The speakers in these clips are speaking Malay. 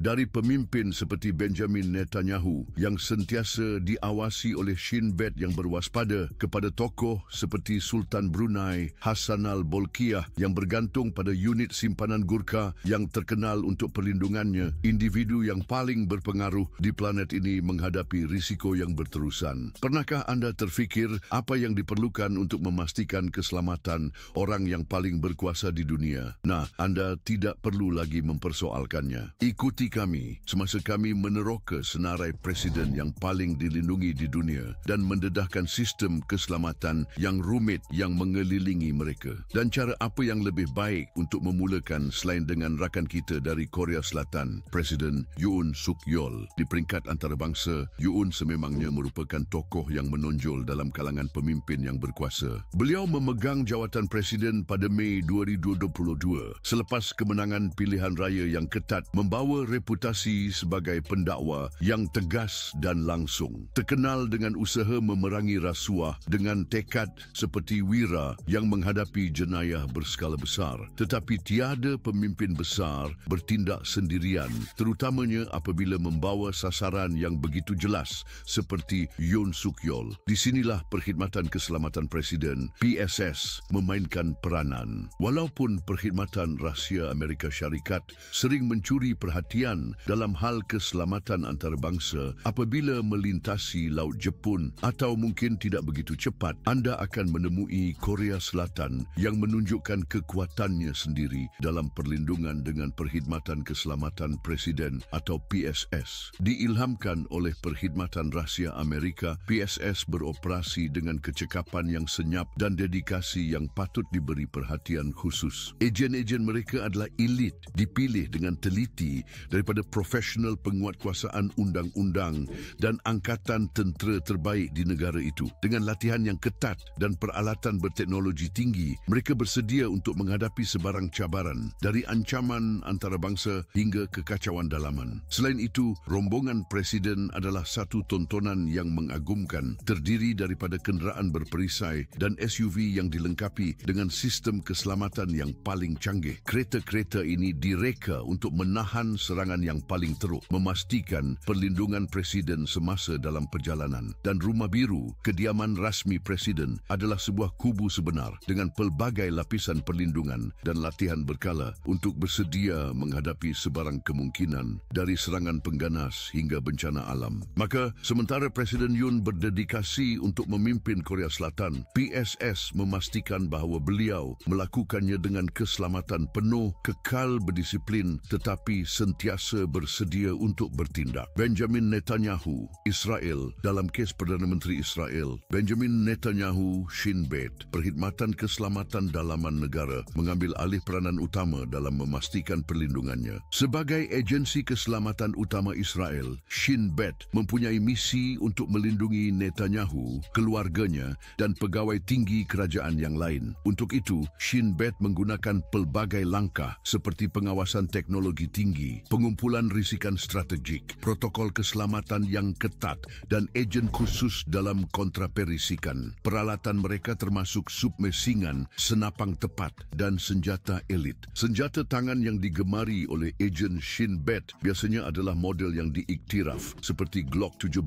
dari pemimpin seperti Benjamin Netanyahu yang sentiasa diawasi oleh Shin Bet yang berwaspada kepada tokoh seperti Sultan Brunei Hassanal Bolkiah yang bergantung pada unit simpanan Gurkha yang terkenal untuk perlindungannya, individu yang paling berpengaruh di planet ini menghadapi risiko yang berterusan. Pernahkah anda terfikir apa yang diperlukan untuk memastikan keselamatan orang yang paling berkuasa di dunia? Nah, anda tidak perlu lagi mempersoalkannya. Ikuti kami semasa kami meneroka senarai presiden yang paling dilindungi di dunia dan mendedahkan sistem keselamatan yang rumit yang mengelilingi mereka. Dan cara apa yang lebih baik untuk memulakan selain dengan rakan kita dari Korea Selatan, Presiden Yoon Suk Yeol. Di peringkat antarabangsa, Yoon sememangnya merupakan tokoh yang menonjol dalam kalangan pemimpin yang berkuasa. Beliau memegang jawatan presiden pada Mei 2022 selepas kemenangan pilihan raya yang ketat, membawa reputasi sebagai pendakwa yang tegas dan langsung. Terkenal dengan usaha memerangi rasuah dengan tekad seperti wira yang menghadapi jenayah berskala besar. Tetapi tiada pemimpin besar bertindak sendirian, terutamanya apabila membawa sasaran yang begitu jelas seperti Yoon Suk Yeol. Di sinilah Perkhidmatan Keselamatan Presiden PSS memainkan peranan. Walaupun Perkhidmatan Rahsia Amerika Syarikat sering mencuri perhatian dalam hal keselamatan antarabangsa apabila melintasi Laut Jepun atau mungkin tidak begitu cepat, anda akan menemui Korea Selatan yang menunjukkan kekuatannya sendiri dalam perlindungan dengan Perkhidmatan Keselamatan Presiden atau PSS. Diilhamkan oleh Perkhidmatan Rahsia Amerika, PSS beroperasi dengan kecekapan yang senyap dan dedikasi yang patut diberi perhatian khusus. Ejen-ejen mereka adalah elit, dipilih dengan teliti daripada profesional penguatkuasaan undang-undang dan angkatan tentera terbaik di negara itu. Dengan latihan yang ketat dan peralatan berteknologi tinggi, mereka bersedia untuk menghadapi sebarang cabaran, dari ancaman antarabangsa hingga kekacauan dalaman. Selain itu, rombongan presiden adalah satu tontonan yang mengagumkan, terdiri daripada kenderaan berperisai dan SUV yang dilengkapi dengan sistem keselamatan yang paling canggih. Kereta-kereta ini direka untuk menahan serangan yang paling teruk, memastikan perlindungan presiden semasa dalam perjalanan. Dan Rumah Biru, kediaman rasmi presiden, adalah sebuah kubu sebenar dengan pelbagai lapisan perlindungan dan latihan berkala untuk bersedia menghadapi sebarang kemungkinan dari serangan pengganas hingga bencana alam. Maka, sementara Presiden Yoon berdedikasi untuk memimpin Korea Selatan, PSS memastikan bahawa beliau melakukannya dengan keselamatan penuh, kekal berdisiplin tetapi sentiasa bersedia untuk bertindak. Benjamin Netanyahu, Israel. Dalam kes Perdana Menteri Israel, Benjamin Netanyahu, Shin Bet, Perkhidmatan Keselamatan Dalaman Negara mengambil alih peranan utama dalam memastikan perlindungannya. Sebagai agensi keselamatan utama Israel, Shin Bet mempunyai misi untuk melindungi Netanyahu, keluarganya dan pegawai tinggi kerajaan yang lain. Untuk itu, Shin Bet menggunakan pelbagai langkah seperti pengawasan teknologi tinggi, pengumpulan risikan strategik, protokol keselamatan yang ketat dan ejen khusus dalam kontraperisikan. Peralatan mereka termasuk submesingan, senapang tepat dan senjata elit. Senjata tangan yang digemari oleh ejen Shin Bet biasanya adalah model yang diiktiraf seperti Glock 17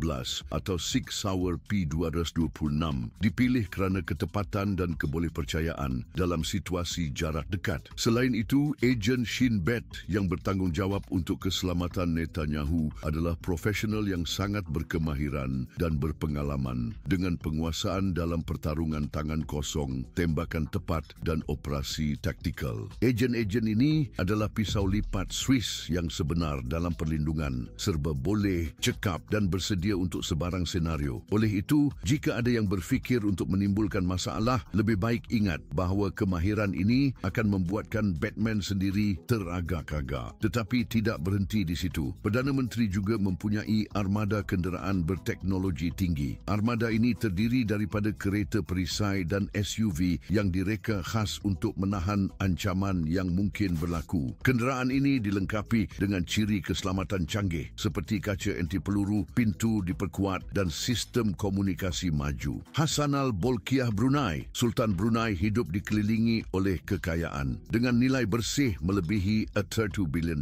atau Sig Sauer P226, dipilih kerana ketepatan dan kebolehpercayaan dalam situasi jarak dekat. Selain itu, ejen Shin Bet yang bertanggungjawab untuk keselamatan Netanyahu adalah profesional yang sangat berkemahiran dan berpengalaman dengan penguasaan dalam pertarungan tangan kosong, tembakan tepat dan operasi taktikal. Ejen-ejen ini adalah pisau lipat Swiss yang sebenar dalam perlindungan, serba boleh, cekap dan bersedia untuk sebarang senario. Oleh itu, jika ada yang berfikir untuk menimbulkan masalah, lebih baik ingat bahawa kemahiran ini akan membuatkan Batman sendiri teragak-agak. Tetapi tidak berhenti di situ. Perdana Menteri juga mempunyai armada kenderaan berteknologi tinggi. Armada ini terdiri daripada kereta perisai dan SUV yang direka khas untuk menahan ancaman yang mungkin berlaku. Kenderaan ini dilengkapi dengan ciri keselamatan canggih seperti kaca anti peluru, pintu diperkuat dan sistem komunikasi maju. Hassanal Bolkiah Brunei, Sultan Brunei, hidup dikelilingi oleh kekayaan. Dengan nilai bersih melebihi $32 billion,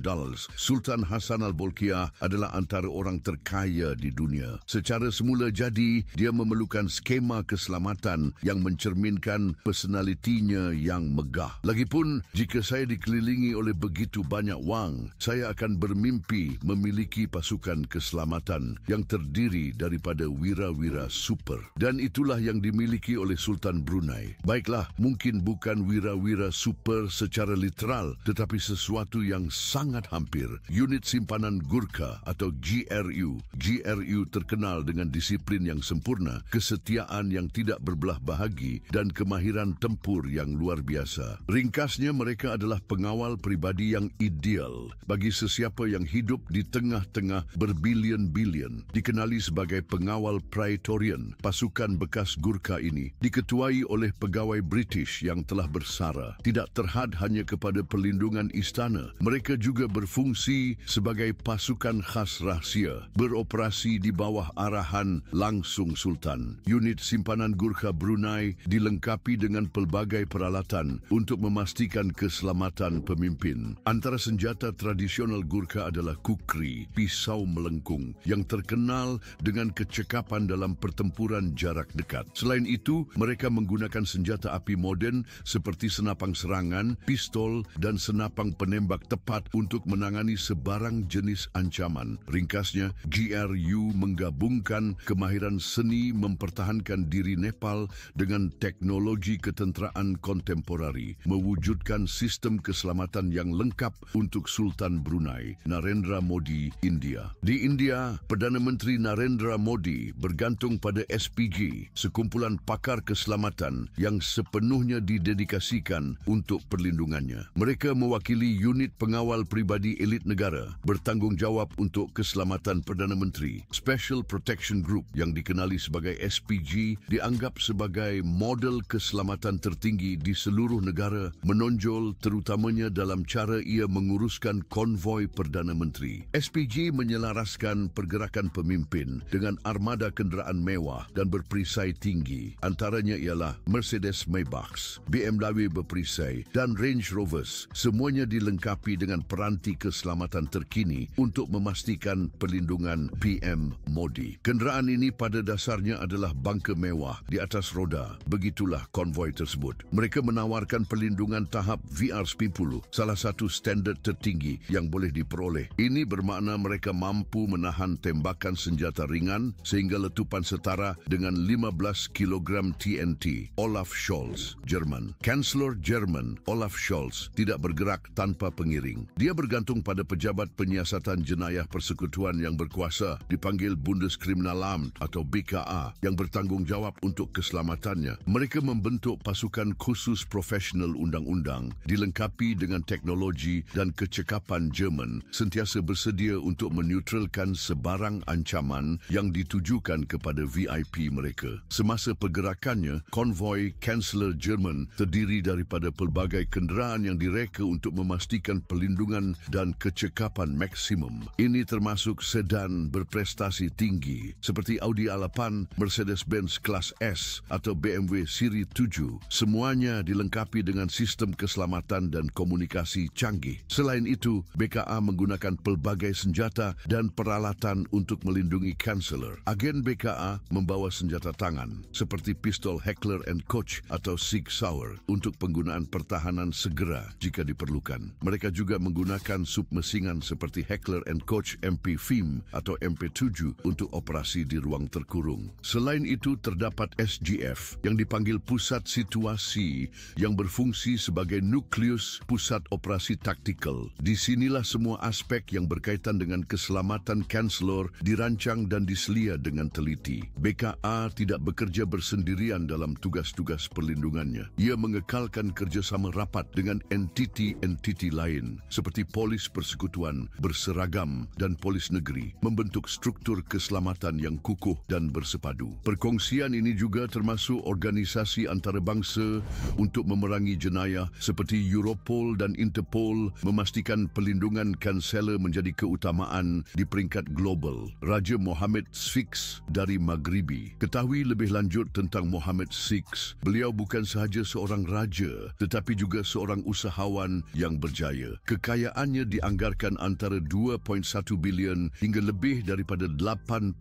Sultan Hassanal Bolkiah adalah antara orang terkaya di dunia. Secara semula jadi, dia memerlukan skema keselamatan yang mencerminkan personalitinya yang megah. Lagipun, jika saya dikelilingi oleh begitu banyak wang, saya akan bermimpi memiliki pasukan keselamatan yang terdiri daripada wira-wira super. Dan itulah yang dimiliki oleh Sultan Brunei. Baiklah, mungkin bukan wira-wira super secara literal, tetapi sesuatu yang sangat hampir. Unit Simpanan Gurkha atau GRU. GRU terkenal dengan disiplin yang sempurna, kesetiaan yang tidak berbelah bahagi dan kemahiran tempur yang luar biasa. Ringkasnya, mereka adalah pengawal pribadi yang ideal bagi sesiapa yang hidup di tengah-tengah berbilion-bilion. Dikenali sebagai pengawal Praetorian, pasukan bekas Gurkha ini diketuai oleh pegawai British yang telah bersara. Tidak terhad hanya kepada perlindungan istana, mereka juga berfungsi sebagai pasukan khas rahsia, beroperasi di bawah arahan langsung Sultan. Unit Simpanan Gurkha Brunei dilengkapi dengan pelbagai peralatan untuk memastikan keselamatan pemimpin. Antara senjata tradisional Gurkha adalah kukri, pisau melengkung, yang terkenal dengan kecekapan dalam pertempuran jarak dekat. Selain itu, mereka menggunakan senjata api moden seperti senapang serangan, pistol dan senapang penembak tepat untuk menangani sebarang jenis ancaman. Ringkasnya, GRU menggabungkan kemahiran seni mempertahankan diri Nepal dengan teknologi ketenteraan kontemporari, mewujudkan sistem keselamatan yang lengkap untuk Sultan Brunei, Narendra Modi, India. Di India, Perdana Menteri Narendra Modi bergantung pada SPG, sekumpulan pakar keselamatan yang sepenuhnya didedikasikan untuk perlindungannya. Mereka mewakili unit pengawal pribadi elit negara, bertanggungjawab untuk keselamatan Perdana Menteri. Special Protection Group yang dikenali sebagai SPG dianggap sebagai model keselamatan tertinggi di seluruh negara, menonjol terutamanya dalam cara ia menguruskan konvoi Perdana Menteri. SPG menyelaraskan pergerakan pemimpin dengan armada kenderaan mewah dan berperisai tinggi. Antaranya ialah Mercedes Maybachs, BMW berperisai dan Range Rovers. Semuanya dilengkapi dengan peranti keselamatan terkini untuk memastikan perlindungan PM Modi. Kenderaan ini pada dasarnya adalah bangka mewah di atas roda. Begitulah konvoi tersebut. Mereka menawarkan perlindungan tahap VR10, salah satu standard tertinggi yang boleh diperoleh. Ini bermakna mereka mampu menahan tembakan senjata ringan sehingga letupan setara dengan 15 kg TNT. Olaf Scholz, Jerman. Kansler Jerman Olaf Scholz tidak bergerak tanpa pengiring. Dia bergantung pada pejabat penyiasatan jenayah persekutuan yang berkuasa, dipanggil Bundeskriminalamt atau BKA, yang bertanggungjawab untuk keselamatannya. Mereka membentuk pasukan khusus profesional undang-undang, dilengkapi dengan teknologi dan kecekapan Jerman, sentiasa bersedia untuk menetralkan sebarang ancaman yang ditujukan kepada VIP mereka. Semasa pergerakannya, konvoi Kansler Jerman terdiri daripada pelbagai kenderaan yang direka untuk memastikan perlindungan dan kecekapan maksimum. Ini termasuk sedan berprestasi tinggi seperti Audi A8, Mercedes-Benz kelas S atau BMW siri 7. Semuanya dilengkapi dengan sistem keselamatan dan komunikasi canggih. Selain itu, BKA menggunakan pelbagai senjata dan peralatan untuk melindungi Kansler. Agen BKA membawa senjata tangan seperti pistol Heckler & Koch atau Sig Sauer untuk penggunaan pertahanan segera jika diperlukan. Mereka juga menggunakan submesingan seperti Heckler & Koch MP-FIM atau MP7 untuk operasi di ruang terkurung. Selain itu, terdapat SGF yang dipanggil Pusat Situasi yang berfungsi sebagai nukleus pusat operasi taktikal. Di sinilah semua aspek yang berkaitan dengan keselamatan Kansler dirancang dan diselia dengan teliti. BKA tidak bekerja bersendirian dalam tugas-tugas perlindungannya. Ia mengekalkan kerjasama rapat dengan entiti-entiti lain seperti polis persekutuan, berseragam dan polis negeri, membentuk struktur keselamatan yang kukuh dan bersepadu. Perkongsian ini juga termasuk organisasi antarabangsa untuk memerangi jenayah seperti Europol dan Interpol, memastikan perlindungan Kansler menjadi keutamaan di peringkat global. Raja Mohammed VI dari Maghribi. Ketahui lebih lanjut tentang Mohammed VI. Beliau bukan sahaja seorang raja, tetapi juga seorang usahawan yang berjaya. Kekayaannya dianggap dianggarkan antara 2.1 bilion hingga lebih daripada 8.2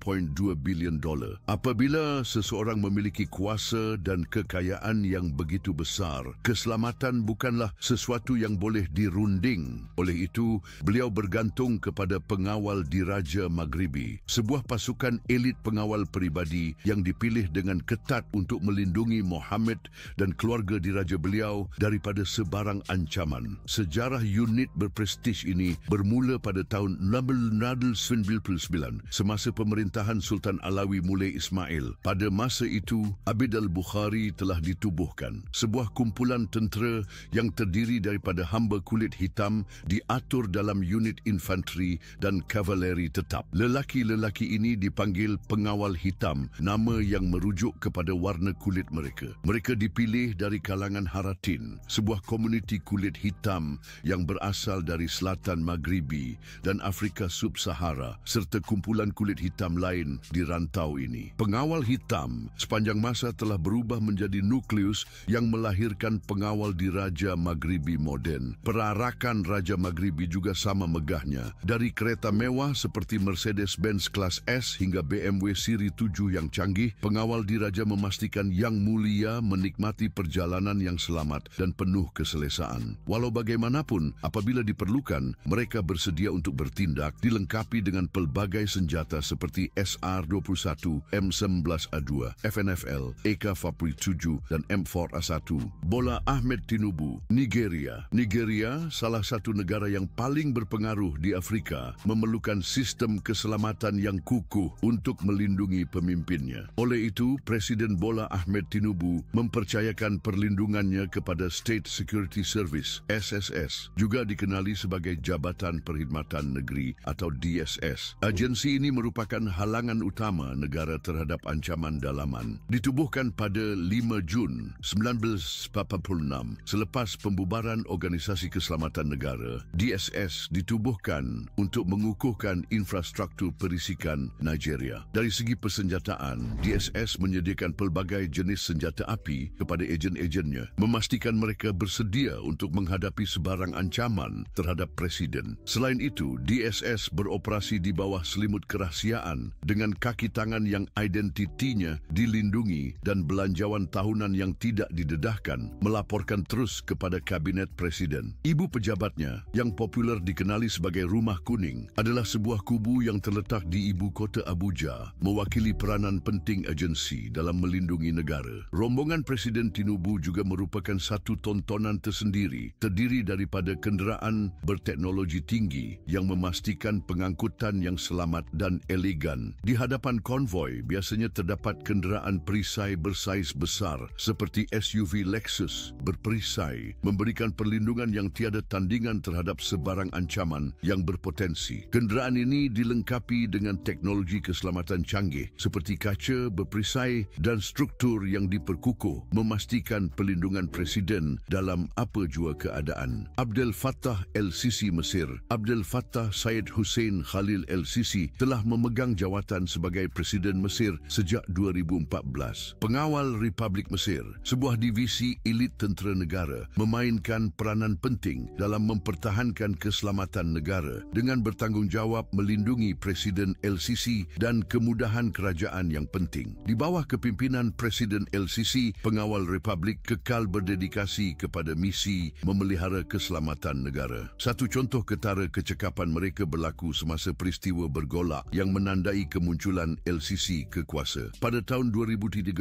bilion dolar. Apabila seseorang memiliki kuasa dan kekayaan yang begitu besar, keselamatan bukanlah sesuatu yang boleh dirunding. Oleh itu, beliau bergantung kepada pengawal diraja Maghribi, sebuah pasukan elit pengawal peribadi yang dipilih dengan ketat untuk melindungi Mohammed dan keluarga diraja beliau daripada sebarang ancaman. Sejarah unit berprestij ini bermula pada tahun 1699 semasa pemerintahan Sultan Alawi Mulai Ismail. Pada masa itu, Abid al-Bukhari telah ditubuhkan. Sebuah kumpulan tentera yang terdiri daripada hamba kulit hitam diatur dalam unit infanteri dan kavaleri tetap. Lelaki-lelaki ini dipanggil pengawal hitam, nama yang merujuk kepada warna kulit mereka. Mereka dipilih dari kalangan Haratin, sebuah komuniti kulit hitam yang berasal dari selatan Maghribi dan Afrika Sub-Sahara serta kumpulan kulit hitam lain di rantau ini. Pengawal hitam sepanjang masa telah berubah menjadi nukleus yang melahirkan pengawal diraja Maghribi moden. Perarakan Raja Maghribi juga sama megahnya. Dari kereta mewah seperti Mercedes-Benz kelas S hingga BMW siri 7 yang canggih, pengawal diraja memastikan Yang Mulia menikmati perjalanan yang selamat dan penuh keselesaan. Walau bagaimanapun, apabila diperlukan, mereka bersedia untuk bertindak dilengkapi dengan pelbagai senjata seperti SR-21, M19A2, FNFL, AK-47 dan M4A1. Bola Ahmed Tinubu, Nigeria. Nigeria, salah satu negara yang paling berpengaruh di Afrika, memerlukan sistem keselamatan yang kukuh untuk melindungi pemimpinnya. Oleh itu, Presiden Bola Ahmed Tinubu mempercayakan perlindungannya kepada State Security Service, SSS, juga dikenali sebagai Jabatan Perkhidmatan Negeri atau DSS. Agensi ini merupakan halangan utama negara terhadap ancaman dalaman. Ditubuhkan pada 5 Jun 1946, selepas pembubaran Organisasi Keselamatan Negara, DSS ditubuhkan untuk mengukuhkan infrastruktur perisikan Nigeria. Dari segi persenjataan, DSS menyediakan pelbagai jenis senjata api kepada ejen-ejennya, memastikan mereka bersedia untuk menghadapi sebarang ancaman terhadap Presiden. Selain itu, DSS beroperasi di bawah selimut kerahsiaan dengan kaki tangan yang identitinya dilindungi dan belanjawan tahunan yang tidak didedahkan melaporkan terus kepada Kabinet Presiden. Ibu pejabatnya, yang popular dikenali sebagai Rumah Kuning, adalah sebuah kubu yang terletak di ibu kota Abuja, mewakili peranan penting agensi dalam melindungi negara. Rombongan Presiden Tinubu juga merupakan satu tontonan tersendiri, terdiri daripada kenderaan berteknologi tinggi yang memastikan pengangkutan yang selamat dan elegan. Di hadapan konvoi biasanya terdapat kenderaan perisai bersaiz besar seperti SUV Lexus berperisai, memberikan perlindungan yang tiada tandingan terhadap sebarang ancaman yang berpotensi. Kenderaan ini dilengkapi dengan teknologi keselamatan canggih seperti kaca berperisai dan struktur yang diperkukuh, memastikan perlindungan Presiden dalam apa jua keadaan. Abdel Fattah El-Sisi Mesir, Abdel Fattah Syed Hussein Khalil El-Sisi telah memegang jawatan sebagai Presiden Mesir sejak 2014. Pengawal Republik Mesir, sebuah divisi elit tentera negara, memainkan peranan penting dalam mempertahankan keselamatan negara dengan bertanggungjawab melindungi Presiden El-Sisi dan kemudahan kerajaan yang penting. Di bawah kepimpinan Presiden El-Sisi, pengawal Republik kekal berdedikasi kepada misi memelihara keselamatan negara. Satu contoh ketara kecekapan mereka berlaku semasa peristiwa bergolak yang menandai kemunculan El-Sisi ke kuasa. Pada tahun 2013,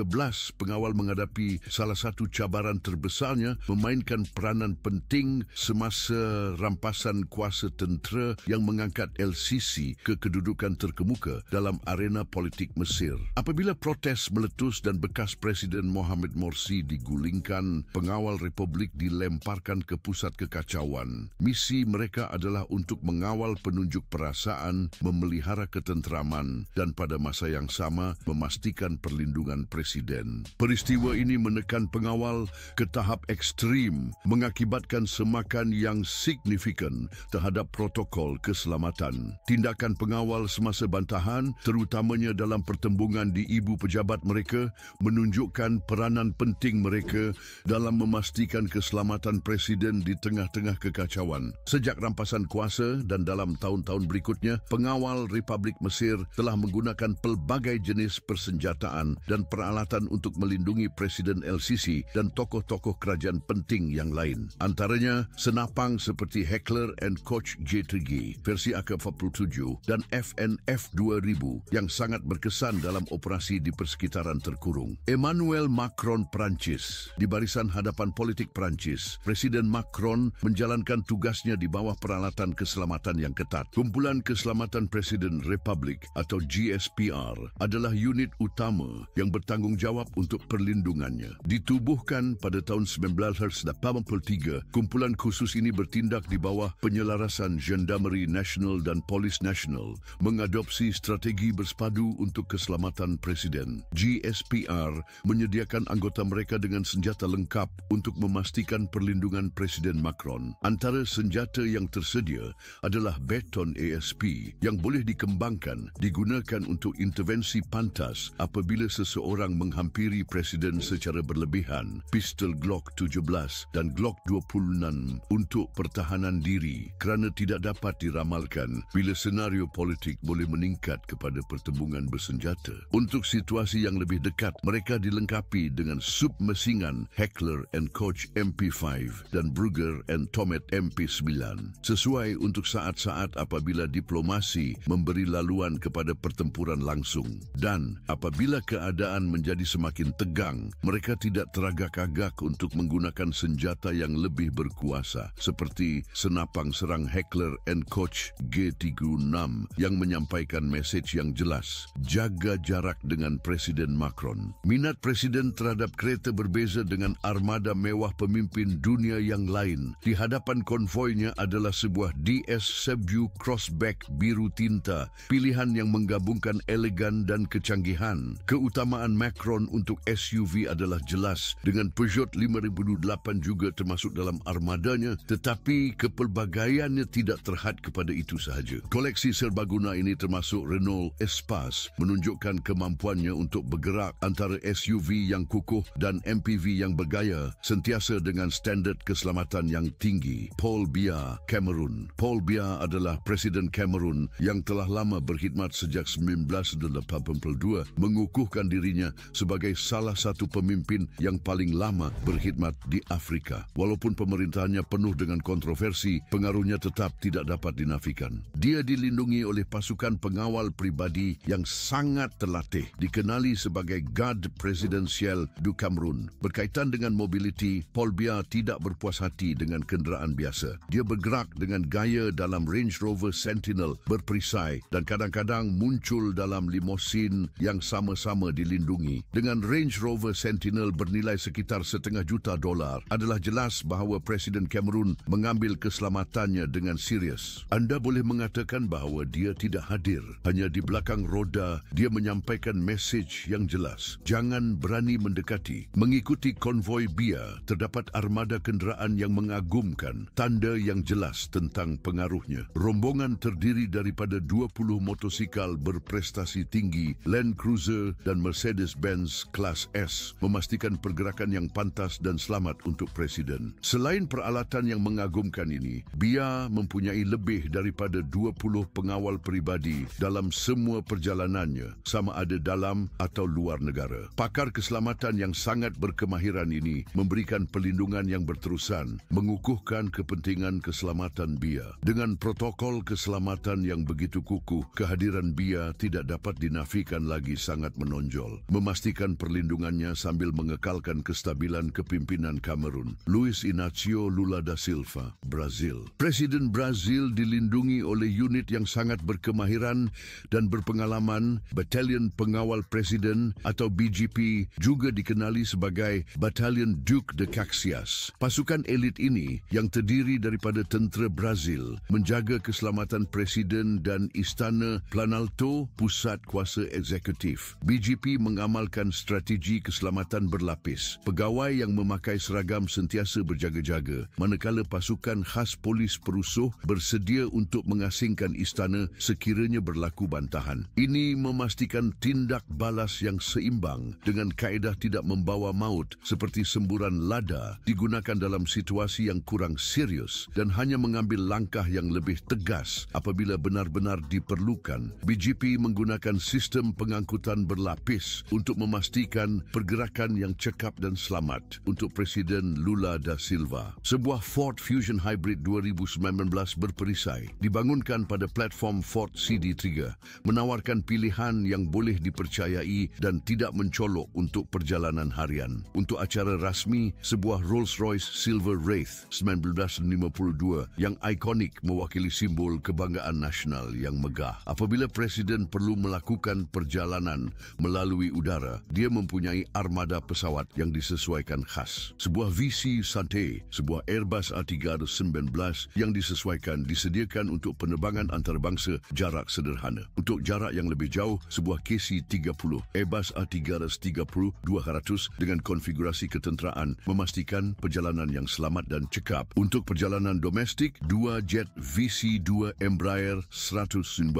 pengawal menghadapi salah satu cabaran terbesarnya, memainkan peranan penting semasa rampasan kuasa tentera yang mengangkat El-Sisi ke kedudukan terkemuka dalam arena politik Mesir. Apabila protes meletus dan bekas Presiden Mohamed Morsi digulingkan, pengawal Republik dilemparkan ke pusat kekacauan. Misi mereka adalah untuk mengawal penunjuk perasaan, memelihara ketenteraman dan pada masa yang sama memastikan perlindungan Presiden. Peristiwa ini menekan pengawal ke tahap ekstrim, mengakibatkan semakan yang signifikan terhadap protokol keselamatan. Tindakan pengawal semasa bantahan, terutamanya dalam pertembungan di ibu pejabat mereka, menunjukkan peranan penting mereka dalam memastikan keselamatan Presiden di tengah-tengah kekacauan. Sejak sejak rampasan kuasa dan dalam tahun-tahun berikutnya, pengawal Republik Mesir telah menggunakan pelbagai jenis persenjataan dan peralatan untuk melindungi Presiden El-Sisi dan tokoh-tokoh kerajaan penting yang lain. Antaranya senapang seperti Heckler and Koch J3G versi AK-47 dan FNF 2000 yang sangat berkesan dalam operasi di persekitaran terkurung. Emmanuel Macron Perancis. Di barisan hadapan politik Perancis, Presiden Macron menjalankan tugasnya di bawah peralatan keselamatan yang ketat. Kumpulan Keselamatan Presiden Republik atau GSPR adalah unit utama yang bertanggungjawab untuk perlindungannya. Ditubuhkan pada tahun 1983, kumpulan khusus ini bertindak di bawah penyelarasan Gendarmerie Nasional dan Polis Nasional, mengadopsi strategi bersepadu untuk keselamatan Presiden. GSPR menyediakan anggota mereka dengan senjata lengkap untuk memastikan perlindungan Presiden Macron. Antara senjata yang tersedia adalah beton ASP yang boleh dikembangkan, digunakan untuk intervensi pantas apabila seseorang menghampiri Presiden secara berlebihan, pistol Glock 17 dan Glock 26 untuk pertahanan diri kerana tidak dapat diramalkan bila senario politik boleh meningkat kepada pertembungan bersenjata. Untuk situasi yang lebih dekat, mereka dilengkapi dengan submesingan Heckler and Koch MP5 dan Brugger and Tomet MP9 sesuai untuk saat-saat apabila diplomasi memberi laluan kepada pertempuran langsung. Dan apabila keadaan menjadi semakin tegang, mereka tidak teragak-agak untuk menggunakan senjata yang lebih berkuasa seperti senapang serang Heckler and Koch G36 yang menyampaikan mesej yang jelas, jaga jarak dengan Presiden Macron. Minat Presiden terhadap kereta berbeza dengan armada mewah pemimpin dunia yang lain. Di hadapan konvoinya adalah sebuah DS Sebue Crossback biru tinta, pilihan yang menggabungkan elegan dan kecanggihan. Keutamaan Macron untuk SUV adalah jelas, dengan Peugeot 5008 juga termasuk dalam armadanya, tetapi kepelbagaiannya tidak terhad kepada itu sahaja. Koleksi serbaguna ini termasuk Renault Espace menunjukkan kemampuannya untuk bergerak antara SUV yang kukuh dan MPV yang bergaya, sentiasa dengan standard keselamatan yang tinggi. Paul Biya, Cameroon. Paul Biya adalah Presiden Cameroon yang telah lama berkhidmat sejak 1982, mengukuhkan dirinya sebagai salah satu pemimpin yang paling lama berkhidmat di Afrika. Walaupun pemerintahannya penuh dengan kontroversi, pengaruhnya tetap tidak dapat dinafikan. Dia dilindungi oleh pasukan pengawal pribadi yang sangat terlatih, dikenali sebagai Garde Presidentielle du Cameroun. Berkaitan dengan mobiliti, Paul Biya tidak berpuas hati dengan kenderaan biasa. Dia bergerak dengan gaya dalam Range Rover Sentinel berperisai dan kadang-kadang muncul dalam limosin yang sama-sama dilindungi. Dengan Range Rover Sentinel bernilai sekitar $500,000, adalah jelas bahawa Presiden Cameroon mengambil keselamatannya dengan serius. Anda boleh mengatakan bahawa dia tidak hadir. Hanya di belakang roda, dia menyampaikan mesej yang jelas. Jangan berani mendekati. Mengikuti konvoi Biya, terdapat armada kenderaan yang mengagumkan, tanda yang jelas tentang pengaruhnya. Rombongan terdiri daripada 20 motosikal berprestasi tinggi, Land Cruiser dan Mercedes-Benz kelas S, memastikan pergerakan yang pantas dan selamat untuk Presiden. Selain peralatan yang mengagumkan ini, Biya mempunyai lebih daripada 20 pengawal peribadi dalam semua perjalanannya, sama ada dalam atau luar negara. Pakar keselamatan yang sangat berkemahiran ini memberikan perlindungan yang berterusan, mengukuhkan kepentingan keselamatan Biya. Dengan protokol keselamatan yang begitu kukuh, kehadiran Biya tidak dapat dinafikan lagi sangat menonjol, memastikan perlindungannya sambil mengekalkan kestabilan kepimpinan Kamerun. Luiz Inácio Lula da Silva, Brazil. Presiden Brazil dilindungi oleh unit yang sangat berkemahiran dan berpengalaman, Batalion Pengawal Presiden atau BGP, juga dikenali sebagai Batalion Duque de Caxias. Pasukan elit ini yang terdiri daripada tentera Brazil menjaga keselamatan Presiden dan Istana Planalto, pusat kuasa eksekutif. BGP mengamalkan strategi keselamatan berlapis. Pegawai yang memakai seragam sentiasa berjaga-jaga, manakala pasukan khas polis perusuh bersedia untuk mengasingkan istana sekiranya berlaku bantahan. Ini memastikan tindak balas yang seimbang dengan kaedah tidak membawa maut seperti semburan lada digunakan dalam situasi yang kurang serius dan hanya hanya mengambil langkah yang lebih tegas apabila benar-benar diperlukan. BGP menggunakan sistem pengangkutan berlapis untuk memastikan pergerakan yang cekap dan selamat untuk Presiden Lula da Silva. Sebuah Ford Fusion Hybrid 2019 berperisai dibangunkan pada platform Ford CD3, menawarkan pilihan yang boleh dipercayai dan tidak mencolok untuk perjalanan harian. Untuk acara rasmi, sebuah Rolls-Royce Silver Wraith 1952 yang ikonik mewakili simbol kebanggaan nasional yang megah. Apabila Presiden perlu melakukan perjalanan melalui udara, dia mempunyai armada pesawat yang disesuaikan khas. Sebuah VC Sante, sebuah Airbus A319 yang disesuaikan disediakan untuk penerbangan antarabangsa jarak sederhana. Untuk jarak yang lebih jauh, sebuah KC-30 Airbus A330-200 dengan konfigurasi ketenteraan memastikan perjalanan yang selamat dan cekap. Untuk perjalanan domestik, dua jet VC-2 Embraer 190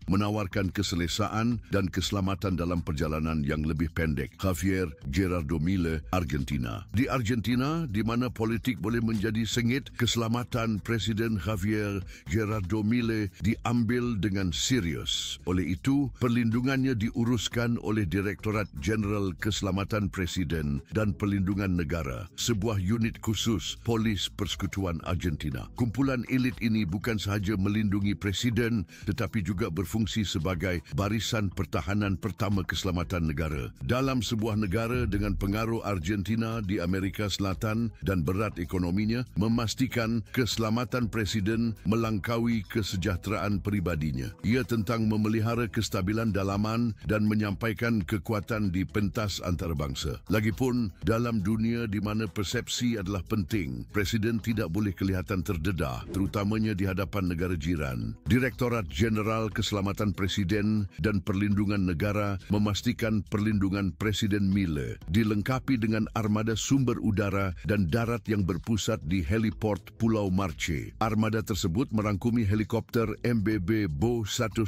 menawarkan keselesaan dan keselamatan dalam perjalanan yang lebih pendek. Javier Gerardo Mille, Argentina. Di Argentina, di mana politik boleh menjadi sengit, keselamatan Presiden Javier Gerardo Mille diambil dengan serius. Oleh itu, perlindungannya diuruskan oleh Direktorat Jeneral Keselamatan Presiden dan Perlindungan Negara, sebuah unit khusus Polis Persekutuan Argentina. Kumpulan elit ini bukan sahaja melindungi Presiden tetapi juga berfungsi sebagai barisan pertahanan pertama keselamatan negara. Dalam sebuah negara dengan pengaruh Argentina di Amerika Selatan dan berat ekonominya, memastikan keselamatan Presiden melangkaui kesejahteraan peribadinya. Ia tentang memelihara kestabilan dalaman dan menyampaikan kekuatan di pentas antarabangsa. Lagipun, dalam dunia di mana persepsi adalah penting, Presiden tidak boleh kelihatan terdedah, terutamanya di hadapan negara jiran. Direktorat Jeneral Keselamatan Presiden dan Perlindungan Negara memastikan perlindungan Presiden Mille dilengkapi dengan armada sumber udara dan darat yang berpusat di heliport Pulau Marche. Armada tersebut merangkumi helikopter MBB Bo 105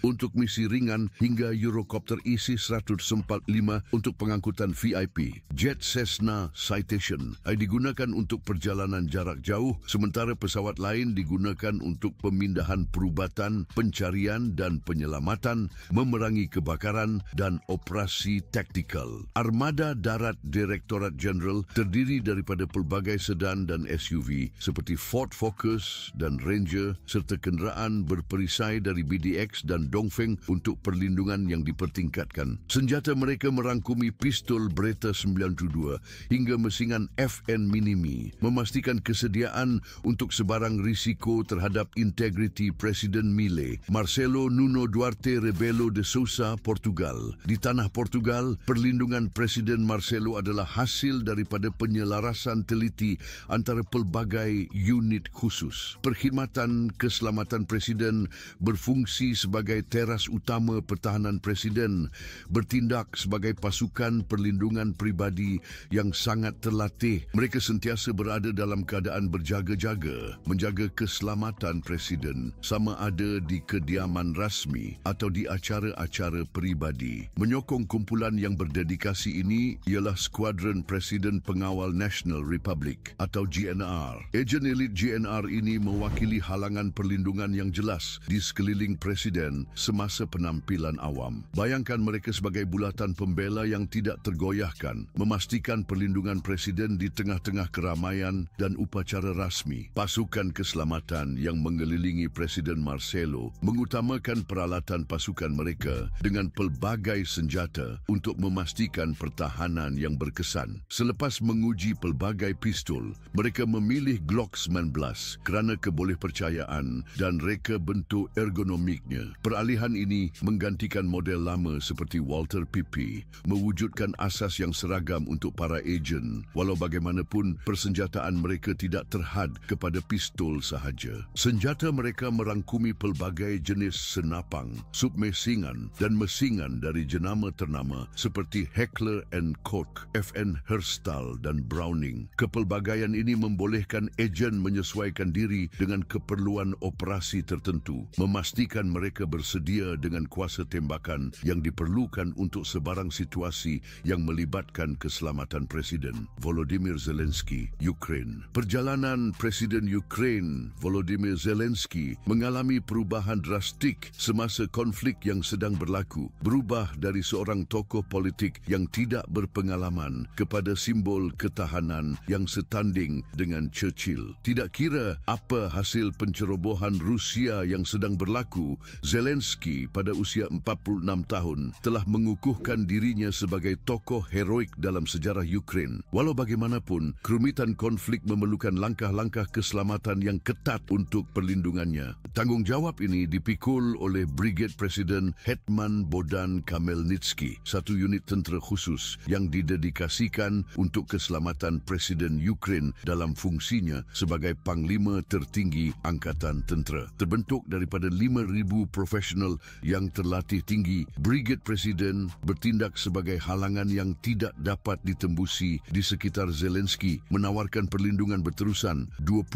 untuk misi ringan hingga Eurocopter EC-145 untuk pengangkutan VIP. Jet Cessna Citation digunakan untuk perjalanan jarak jauh, sementara pesawat lain digunakan untuk pemindahan perubatan, pencarian dan penyelamatan, memerangi kebakaran dan operasi taktikal. Armada Darat Direktorat Jeneral terdiri daripada pelbagai sedan dan SUV seperti Ford Focus dan Ranger serta kenderaan berperisai dari BDX dan Dongfeng untuk perlindungan yang dipertingkatkan. Senjata mereka merangkumi pistol Beretta 92 hingga mesingan FN Minimi, memastikan kesediaan untuk sebarang risiko terhadap integriti Presiden Mille. Marcelo Nuno Duarte Rebelo de Sousa, Portugal. Di tanah Portugal, perlindungan Presiden Marcelo adalah hasil daripada penyelarasan teliti antara pelbagai unit khusus. Perkhidmatan Keselamatan Presiden berfungsi sebagai teras utama pertahanan Presiden, bertindak sebagai pasukan perlindungan peribadi yang sangat terlatih. Mereka sentiasa berada dalam keadaan berjaga-jaga, menjaga keselamatan Presiden, sama ada di kediaman rasmi atau di acara-acara peribadi. Menyokong kumpulan yang berdedikasi ini ialah Skuadron Presiden Pengawal National Republic atau GNR. Ejen elit GNR ini mewakili halangan perlindungan yang jelas di sekeliling Presiden semasa penampilan awam. Bayangkan mereka sebagai bulatan pembela yang tidak tergoyahkan, memastikan perlindungan Presiden di tengah-tengah keramaian dan upacara rasmi. Pasukan keselamatan yang mengelilingi Presiden Marcelo mengutamakan peralatan pasukan mereka dengan pelbagai senjata untuk memastikan pertahanan yang berkesan. Selepas menguji pelbagai pistol, mereka memilih Glock 19 kerana kebolehpercayaan dan reka bentuk ergonomiknya. Peralihan ini menggantikan model lama seperti Walther PP, mewujudkan asas yang seragam untuk para ejen. Walau bagaimanapun, persenjataan mereka tidak terhad kepada pistol sahaja. Senjata mereka merangkumi pelbagai jenis senapang, submesingan dan mesingan dari jenama ternama seperti Heckler & Koch, FN Herstal dan Browning. Kepelbagaian ini membolehkan ejen menyesuaikan diri dengan keperluan operasi tertentu, memastikan mereka bersedia dengan kuasa tembakan yang diperlukan untuk sebarang situasi yang melibatkan keselamatan Presiden. Volodymyr Zelensky, Ukraine. Perjalanan Presiden Presiden Ukraine Volodymyr Zelensky mengalami perubahan drastik semasa konflik yang sedang berlaku, berubah dari seorang tokoh politik yang tidak berpengalaman kepada simbol ketahanan yang setanding dengan Churchill. Tidak kira apa hasil pencerobohan Rusia yang sedang berlaku, Zelensky pada usia 46 tahun telah mengukuhkan dirinya sebagai tokoh heroik dalam sejarah Ukraine. Walau bagaimanapun, kerumitan konflik memerlukan langkah-langkah keselamatan yang ketat untuk perlindungannya. Tanggungjawab ini dipikul oleh Brigade Presiden Hetman Bohdan Khmelnytsky, satu unit tentera khusus yang didedikasikan untuk keselamatan Presiden Ukraine dalam fungsinya sebagai Panglima Tertinggi Angkatan Tentera. Terbentuk daripada 5,000 profesional yang terlatih tinggi, Brigade Presiden bertindak sebagai halangan yang tidak dapat ditembusi di sekitar Zelensky, menawarkan perlindungan berterusan 24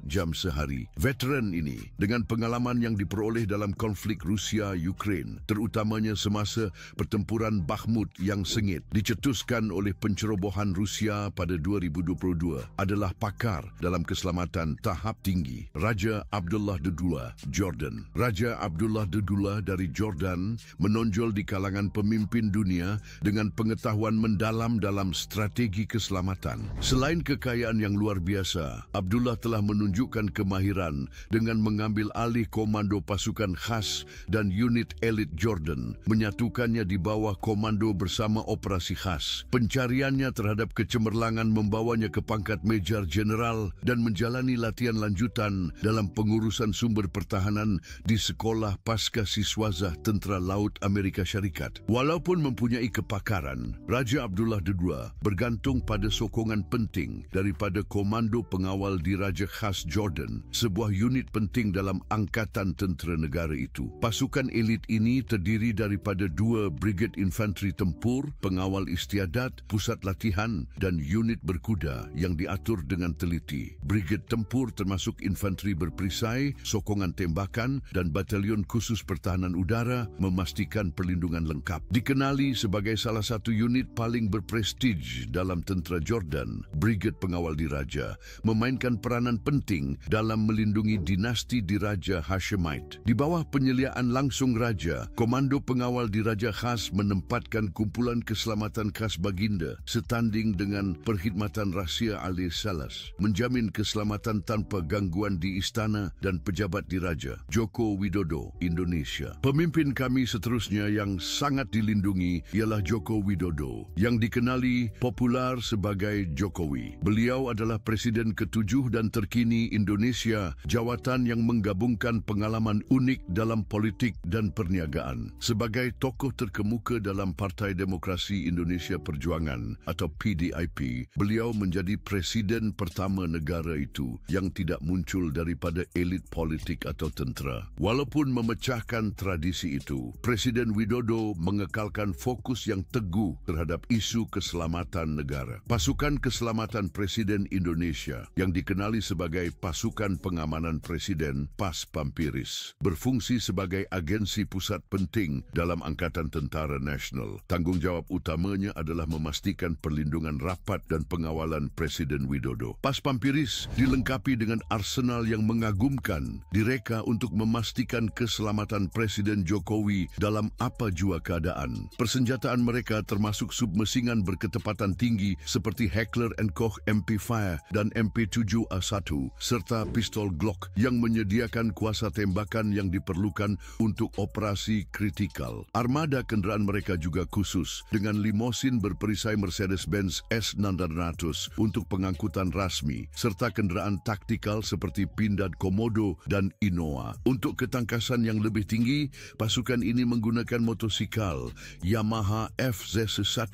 jam sehari. Veteran ini dengan pengalaman yang diperoleh dalam konflik Rusia-Ukraine, terutamanya semasa pertempuran Bakhmut yang sengit dicetuskan oleh pencerobohan Rusia pada 2022, adalah pakar dalam keselamatan tahap tinggi. Raja Abdullah II, Jordan. Raja Abdullah II dari Jordan menonjol di kalangan pemimpin dunia dengan pengetahuan mendalam dalam strategi keselamatan. Selain kekayaan yang luar biasa, Abdullah telah menunjukkan kemahiran dengan mengambil alih komando pasukan khas dan unit elit Jordan, menyatukannya di bawah komando bersama operasi khas. Pencariannya terhadap kecemerlangan membawanya ke pangkat Major General dan menjalani latihan lanjutan dalam pengurusan sumber pertahanan di Sekolah Paskasiswazah Tentera Laut Amerika Syarikat. Walaupun mempunyai kepakaran, Raja Abdullah II bergantung pada sokongan penting daripada Komando Pengawal Diraja Khas Jordan, sebuah unit penting dalam angkatan tentera negara itu. Pasukan elit ini terdiri daripada 2 brigade infanteri tempur, pengawal istiadat, pusat latihan dan unit berkuda yang diatur dengan teliti. Brigade tempur termasuk infanteri berperisai, sokongan tembakan dan batalion khusus pertahanan udara memastikan perlindungan lengkap. Dikenali sebagai salah satu unit paling berprestij dalam tentera Jordan, Brigade Pengawal Diraja memainkan peranan penting dalam melindungi dinasti Diraja Hashemite. Di bawah penyeliaan langsung Raja, Komando Pengawal Diraja Khas menempatkan kumpulan keselamatan khas baginda setanding dengan perkhidmatan rahsia alaihissalam, menjamin keselamatan tanpa gangguan di istana dan pejabat diraja. Joko Widodo, Indonesia. Pemimpin kami seterusnya yang sangat dilindungi ialah Joko Widodo, yang dikenali popular sebagai Jokowi. Beliau adalah Presiden ke-7 dan terkini Indonesia, jawatan yang menggabungkan pengalaman unik dalam politik dan perniagaan. Sebagai tokoh terkemuka dalam Partai Demokrasi Indonesia Perjuangan atau PDIP, beliau menjadi presiden pertama negara itu yang tidak muncul daripada elit politik atau tentera. Walaupun memecahkan tradisi itu, Presiden Widodo mengekalkan fokus yang teguh terhadap isu keselamatan negara. Pasukan Keselamatan Presiden Indonesia yang dikenali sebagai Pasukan Pengamanan Presiden PAS Pampiris berfungsi sebagai agensi pusat penting dalam Angkatan Tentara Nasional. Tanggungjawab utamanya adalah memastikan perlindungan rapat dan pengawalan Presiden Widodo. PAS Pampiris dilengkapi dengan arsenal yang mengagumkan, direka untuk memastikan keselamatan Presiden Jokowi dalam apa jua keadaan. Persenjataan mereka termasuk submesingan berketepatan tinggi seperti Heckler & Koch MP5 dan MP7A1 serta pistol Glock yang menyediakan kuasa tembakan yang diperlukan untuk operasi kritikal. Armada kenderaan mereka juga khusus dengan limosin berperisai Mercedes-Benz S600 untuk pengangkutan rasmi serta kenderaan taktikal seperti Pindad Komodo dan Innova. Untuk ketangkasan yang lebih tinggi, pasukan ini menggunakan motosikal Yamaha FZ1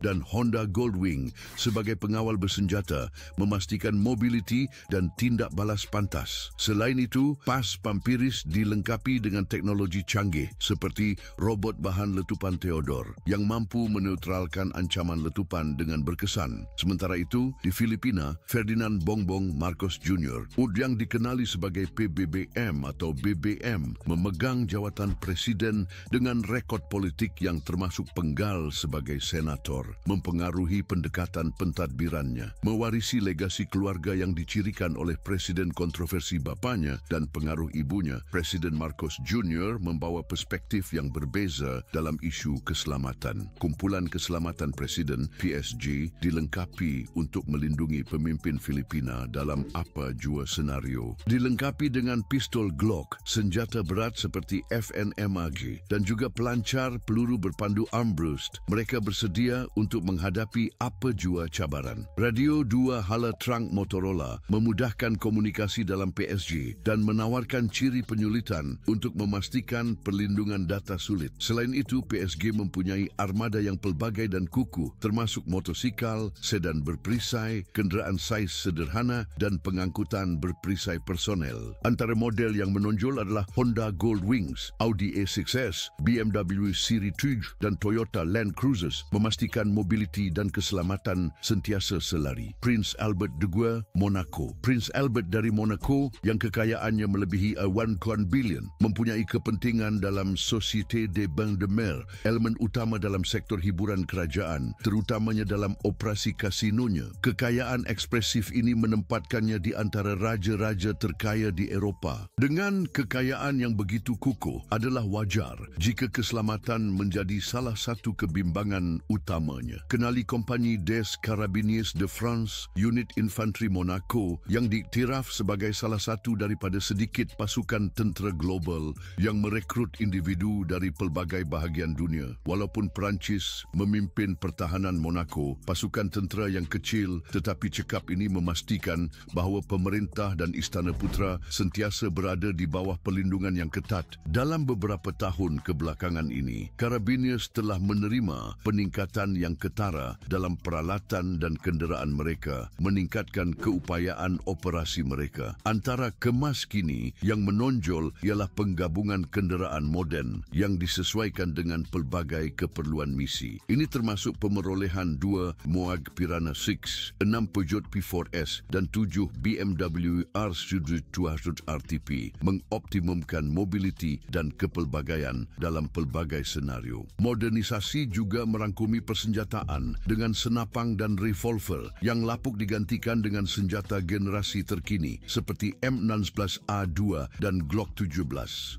dan Honda Goldwing sebagai pengawal bersenjata, memastikan mobiliti dan tindak balas pantas. Selain itu, PAS Pampiris dilengkapi dengan teknologi canggih seperti robot bahan letupan Theodore yang mampu menetralkan ancaman letupan dengan berkesan. Sementara itu, di Filipina, Ferdinand Bongbong Marcos Jr. yang dikenali sebagai PBBM atau BBM memegang jawatan presiden dengan rekod politik yang termasuk penggal sebagai senator, mempengaruhi pendekatan pentadbirannya, mewarisi legasi keluarga yang dicirikan oleh presiden kontroversi bapanya dan pengaruh ibunya, Presiden Marcos Jr. membawa perspektif yang berbeza dalam isu keselamatan. Kumpulan Keselamatan Presiden PSG dilengkapi untuk melindungi pemimpin Filipina dalam apa jua senario. Dilengkapi dengan pistol Glock, senjata berat seperti FNMAG dan juga pelancar peluru berpandu armbrust. Mereka bersedia untuk menghadapi apa jua cabaran. Radio 2 hala trunk Motorola memudahkan komunikasi dalam PSG dan menawarkan ciri penyulitan untuk memastikan perlindungan data sulit. Selain itu, PSG mempunyai armada yang pelbagai dan kukuh, termasuk motosikal, sedan berperisai, kenderaan saiz sederhana dan pengangkutan berperisai personel. Antara model yang menonjol adalah Honda Gold Wings, Audi A6S, BMW Series 3 dan Toyota Land Cruisers, memastikan mobiliti dan keselamatan sentiasa selari. Prince Albert II, Monaco. Prince Albert dari Monaco yang kekayaannya melebihi 1 billion mempunyai kepentingan dalam Société des Bains de Mer, elemen utama dalam sektor hiburan kerajaan, terutamanya dalam operasi kasinonya. Kekayaan ekspresif ini menempatkannya di antara raja-raja terkaya di Eropah. Dengan kekayaan yang begitu kukuh, adalah wajar jika keselamatan menjadi salah satu kebimbangan utamanya. Kenali Kompani des Carabiniers de France, unit infanteri Monaco yang diiktiraf sebagai salah satu daripada sedikit pasukan tentera global yang merekrut individu dari pelbagai bahagian dunia. Walaupun Perancis memimpin pertahanan Monaco, pasukan tentera yang kecil tetapi cekap ini memastikan bahawa pemerintah dan Istana Putera sentiasa berada di bawah perlindungan yang ketat. Dalam beberapa tahun kebelakangan ini, Carabiniers telah menerima peningkatan yang ketara dalam peralatan dan kenderaan mereka, meningkatkan keupayaan operasi mereka. Antara kemas kini yang menonjol ialah penggabungan kenderaan moden yang disesuaikan dengan pelbagai keperluan misi. Ini termasuk pemerolehan 2 Moag Piranha 6, 6 Peugeot P4S dan 7 BMW R200 RTP, mengoptimumkan mobiliti dan kepelbagaian dalam pelbagai senario. Modernisasi juga merangkumi persenjataan dengan senapang dan revolver yang lapuk digantikan dengan senjata generasi terkini seperti M16A2 dan Glock 17.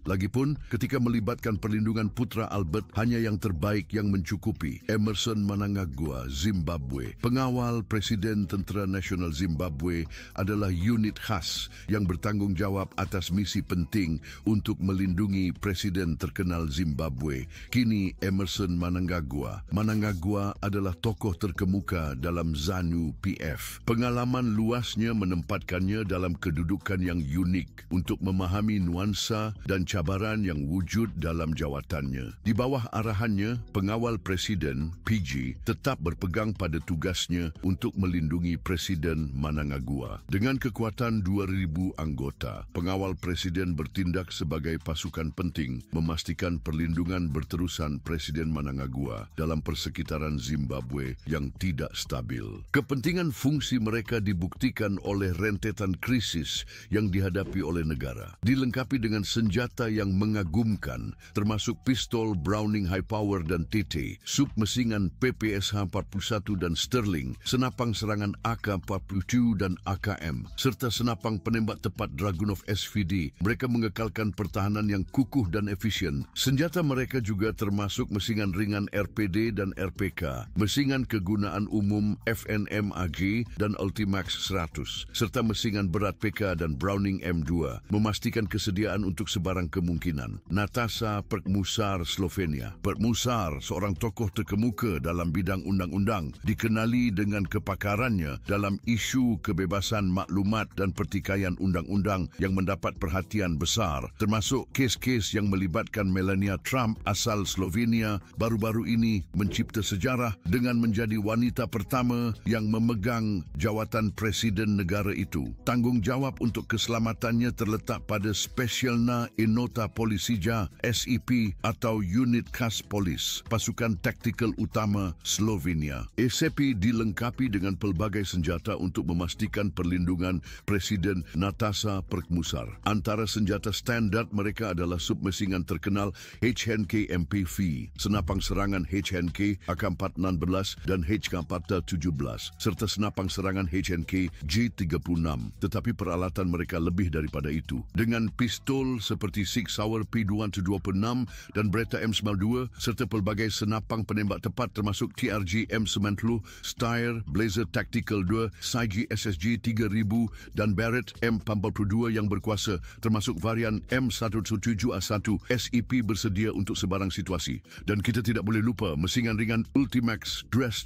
Lagipun, ketika melibatkan perlindungan Putra Albert, hanya yang terbaik yang mencukupi. Emmerson Mnangagwa, Zimbabwe. Pengawal Presiden Tentera Nasional Zimbabwe adalah unit khas yang bertanggungjawab atas misi penting untuk melindungi Presiden terkenal Zimbabwe. Kini Emmerson Mnangagwa. Mnangagwa adalah tokoh terkemuka dalam ZANU-PF. Pengalaman luasnya menempatkannya dalam kedudukan yang unik untuk memahami nuansa dan cabaran yang wujud dalam jawatannya. Di bawah arahannya, pengawal Presiden, PG, tetap berpegang pada tugasnya untuk melindungi Presiden Mnangagwa. Dengan kekuatan 2,000 anggota, pengawal Presiden bertindak sebagai pasukan penting memastikan perlindungan berterusan Presiden Mnangagwa dalam persekitaran Zimbabwe yang tidak stabil. Kepentingan fungsi mereka dibuktikan oleh rentetan krisis yang dihadapi oleh negara. Dilengkapi dengan senjata yang mengagumkan, termasuk pistol Browning High Power dan TT, submesingan PPSH-41 dan Sterling, senapang serangan AK-47 dan AKM, serta senapang penembak tepat Dragunov SVD. Mereka mengekalkan pertahanan yang kukuh dan efisien. Senjata mereka juga termasuk mesingan ringan RPD dan RPK, mesingan kegunaan umum FNMAG dan Ultimax 100, serta mesingan berat PK dan Browning M2, memastikan kesediaan untuk sebarang kemungkinan. Nataša Pirc-Musar, Slovenia. Pirc-Musar, seorang tokoh terkemuka dalam bidang undang-undang, dikenali dengan kepakarannya dalam isu kebebasan maklumat dan pertikaian undang-undang yang mendapat perhatian besar, termasuk kes-kes yang melibatkan Melania Trump asal Slovenia baru-baru ini mencipta sejarah dengan menjadi wanita pertama yang memegang jawatan presiden negara itu. Tanggungjawab untuk keselamatannya terletak pada Specialna Enota Polisija SEP atau Unit Khas Polis, pasukan taktikal utama Slovenia. SEP dilengkapi dengan pelbagai senjata untuk memastikan perlindungan Presiden Nataša Pirc-Musar. Antara senjata standar mereka adalah submesingan terkenal HNK MPV, senapang serangan HNK AK-416 dan HK-417, serta senapang serangan HNK G36, tetapi peralatan mereka lebih daripada itu. Dengan pistol seperti Sig Sauer P226 dan Beretta M92 serta pelbagai senapang penembak tepat termasuk TRG M90, Steyr, Blazer Tactical 2, SAIG SSG 3000 dan Barrett M42 yang berkuasa termasuk varian M117A1 SEP bersedia untuk sebarang situasi. Dan kita tidak boleh lupa mesingan ringan Ultimax Dress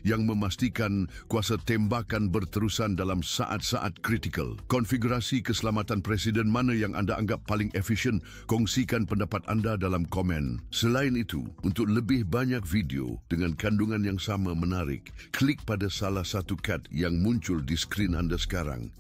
yang memastikan kuasa tembakan berterusan dalam saat-saat kritikal. Konfigurasi keselamatan Presiden mana yang anda anggap paling efisien? Kongsikan pendapat anda dalam komen. Selain itu, untuk lebih banyak video dengan kandungan yang sama menarik, klik pada salah satu kad yang muncul di skrin anda sekarang.